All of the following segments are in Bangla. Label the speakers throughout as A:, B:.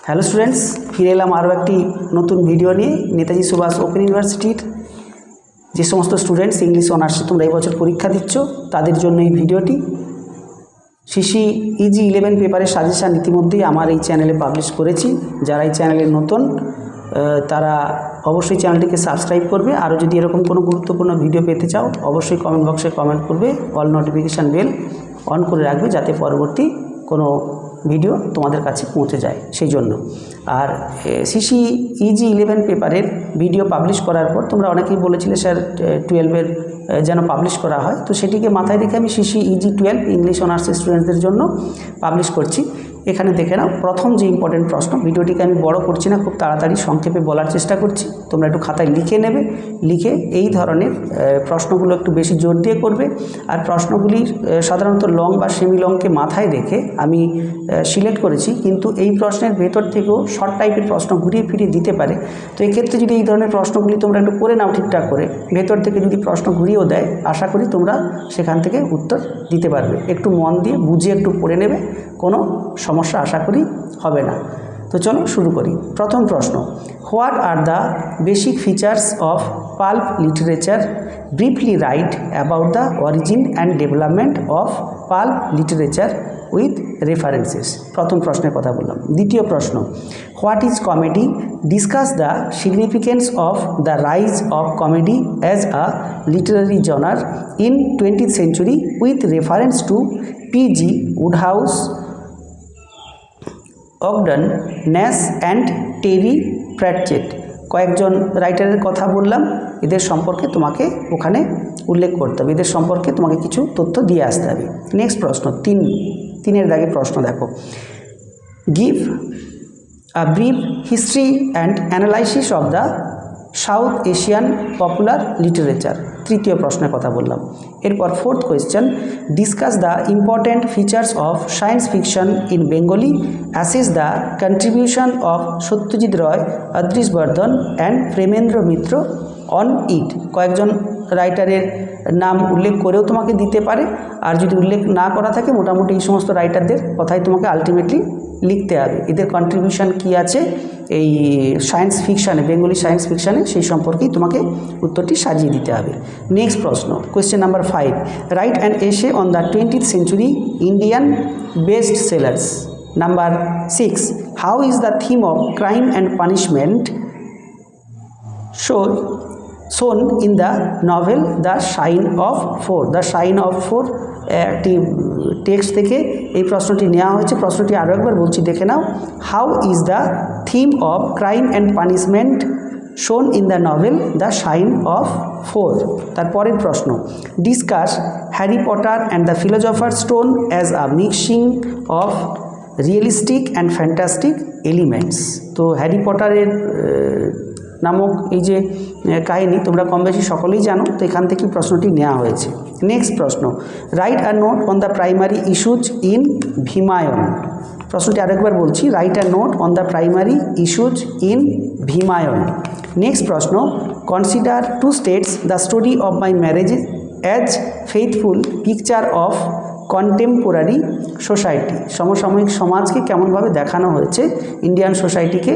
A: হ্যালো স্টুডেন্টস, ফিরে এলাম আরও একটি নতুন ভিডিও নিয়ে। নেতাজি সুভাষ ওপেন ইউনিভার্সিটির যে সমস্ত স্টুডেন্টস ইংলিশ অনার্সে তোমরা এই বছর পরীক্ষা দিচ্ছ তাদের জন্য এই ভিডিওটি। সিসি ইজি 11 পেপারের সাজেশান ইতিমধ্যেই আমার এই চ্যানেলে পাবলিশ করেছি। যারা এই চ্যানেলে নতুন তারা অবশ্যই চ্যানেলটিকে সাবস্ক্রাইব করবে। আরও যদি এরকম কোনো গুরুত্বপূর্ণ ভিডিও পেতে চাও অবশ্যই কমেন্ট বক্সে কমেন্ট করবে, অল নোটিফিকেশান বেল অন করে রাখবে যাতে পরবর্তী কোনো ভিডিও তোমাদের কাছে পৌঁছে যায় সেই জন্য। আর সিসি ইজি 11 পেপারের ভিডিও পাবলিশ করার পর তোমরা অনেকেই বলেছিলে স্যার 12-এর যেন পাবলিশ করা হয়, তো সেটিকে মাথায় রেখে আমি সিসি ইজি 12 ইংলিশ অনার্স স্টুডেন্টদের জন্য পাবলিশ করছি। এখানে দেখে নাও প্রথম যে ইম্পর্টেন্ট প্রশ্ন, ভিডিওটিকে আমি বড় করছি না, খুব তাড়াতাড়ি সংক্ষেপে বলার চেষ্টা করছি, তোমরা একটু খাতায় লিখে নেবে। লিখে এই ধরনের প্রশ্নগুলো একটু বেশি জোর দিয়ে করবে। আর প্রশ্নগুলি সাধারণত লং বা সেমি লংকে মাথায় রেখে আমি সিলেক্ট করেছি, কিন্তু এই প্রশ্নের ভেতর থেকেও শর্ট টাইপের প্রশ্ন ঘুরিয়ে ফিরিয়ে দিতে পারে। তো এক্ষেত্রে যদি এই ধরনের প্রশ্নগুলি তোমরা একটু করে নাও ঠিকঠাক করে, ভেতর থেকে যদি প্রশ্ন ঘুরিয়েও দেয় আশা করি তোমরা সেখান থেকে উত্তর দিতে পারবে। একটু মন দিয়ে বুঝে একটু পড়ে নেবে, কোনো সমস্যা আশা করি হবে না। তো চলো শুরু করি। প্রথম প্রশ্ন, what are the basic features of pulp literature? Briefly write about the origin and development of pulp literature with references. প্রথম প্রশ্নের কথা বললাম। দ্বিতীয় প্রশ্ন, what is comedy? Discuss the significance of the rise of comedy as a literary genre in 20th century with reference to P G Wodehouse, Ogden, Nash and Terry Pratchett. কয়েকজন রাইটারের কথা বললাম, এদের সম্পর্কে তোমাকে ওখানে উল্লেখ করতে হবে, এদের সম্পর্কে তোমাকে কিছু তথ্য দিয়ে আসতে হবে। নেক্সট প্রশ্ন, তিনের দাগে প্রশ্ন দেখো, give a brief history and analysis of the South Asian popular literature. তৃতীয় প্রশ্নের কথা বললাম। এরপর fourth question, discuss the important features of science fiction in Bengali, assess the contribution of Satyajit Ray, Adrish Bardhan and Premendra Mitra on it. কয়েকজন রাইটারের নাম উল্লেখ করেও তোমাকে দিতে পারে, আর যদি উল্লেখ না করা থাকে মোটামুটি এই সমস্ত রাইটারদের কথাই তোমাকে আলটিমেটলি লিখতে হবে। এদের কন্ট্রিবিউশন কী আছে এই সায়েন্স ফিকশানে, বেঙ্গলি সায়েন্স ফিকশানে, সেই সম্পর্কেই তোমাকে উত্তরটি সাজিয়ে দিতে হবে। নেক্সট প্রশ্ন, question number 5, write an essay on the 20th century Indian best sellers. Number 6, how is the theme of crime and punishment shown in the novel the sign of four? The sign of four একটি টেক্সট থেকে এই প্রশ্নটি নেওয়া হয়েছে। প্রশ্নটি আরও একবার বলছি, দেখে নাও। How is the theme of crime and punishment shown in the novel the sign of four? তারপরের প্রশ্ন, discuss Harry Potter and the philosopher stone as a mixing of realistic and fantastic elements. তো হ্যারি পটারের নামক এই যে কাহিনী তোমরা কম বেশি সকলেই জানো, তো এখান থেকেই প্রশ্নটি নেওয়া হয়েছে। নেক্সট প্রশ্ন, write a note on the primary issues in Bhimayana. প্রশ্নটি আরেকবার বলছি, write a note on the primary issues in Bhimayana. Next প্রশ্ন, consider two states the story of my marriage as faithful picture of contemporary society. সমসাময়িক সমাজকে কেমনভাবে দেখানো হয়েছে ইন্ডিয়ান সোসাইটিকে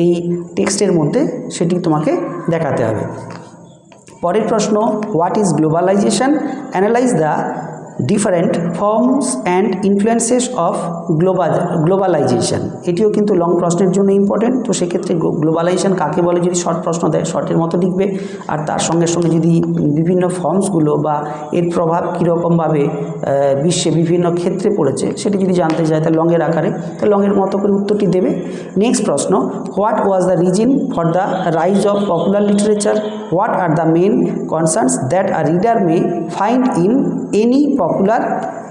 A: এই টেক্সটের মধ্যে, সেটি তোমাকে দেখাতে হবে। পরের প্রশ্ন, what is globalisation? Analyse the different forms and influences of globalisation. এটিও কিন্তু লং প্রশ্নের জন্য ইম্পর্টেন্ট। তো সেক্ষেত্রে গ্লোবালাইজেশন কাকে বলে যদি শর্ট প্রশ্ন দেয় শর্টের মতো লিখবে, আর তার সঙ্গে সঙ্গে যদি বিভিন্ন ফর্মসগুলো বা এর প্রভাব কীরকমভাবে বিশ্বে বিভিন্ন ক্ষেত্রে পড়েছে সেটি যদি জানতে চায় তাহলে লংয়ের আকারে, তো লংয়ের মতো করে উত্তরটি দেবে। নেক্সট প্রশ্ন, what was the reason for the rise of popular literature? What are the main concerns that a reader may find in any popular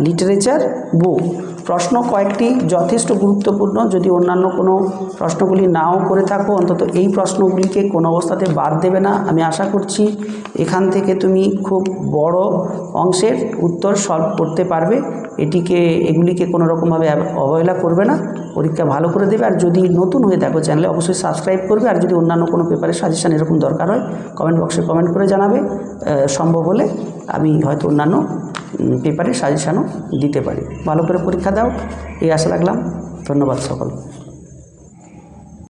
A: literature book? প্রশ্ন কয়েকটি যথেষ্ট গুরুত্বপূর্ণ, যদি অন্যান্য কোনো প্রশ্নগুলি নাও করে থাকো অন্তত এই প্রশ্নগুলিকে কোনো অবস্থাতে বাদ দেবে না। আমি আশা করছি এখান থেকে তুমি খুব বড় অংশের উত্তর সলভ করতে পারবে। এগুলিকে কোনো রকমভাবে অবহেলা করবে না, পরীক্ষা ভালো করে দেবে। আর যদি নতুন হয়ে থাকো চ্যানেলে অবশ্যই সাবস্ক্রাইব করবে। আর যদি অন্যান্য কোনো পেপারের সাজেশান এরকম দরকার হয় কমেন্ট বক্সে কমেন্ট করে জানাবে, সম্ভব হলে আমি হয়তো অন্যান্য পেপারের সাজেশানও দিতে পারি। ভালো করে পরীক্ষা দাও এই আশা রাখলাম। ধন্যবাদ সকল।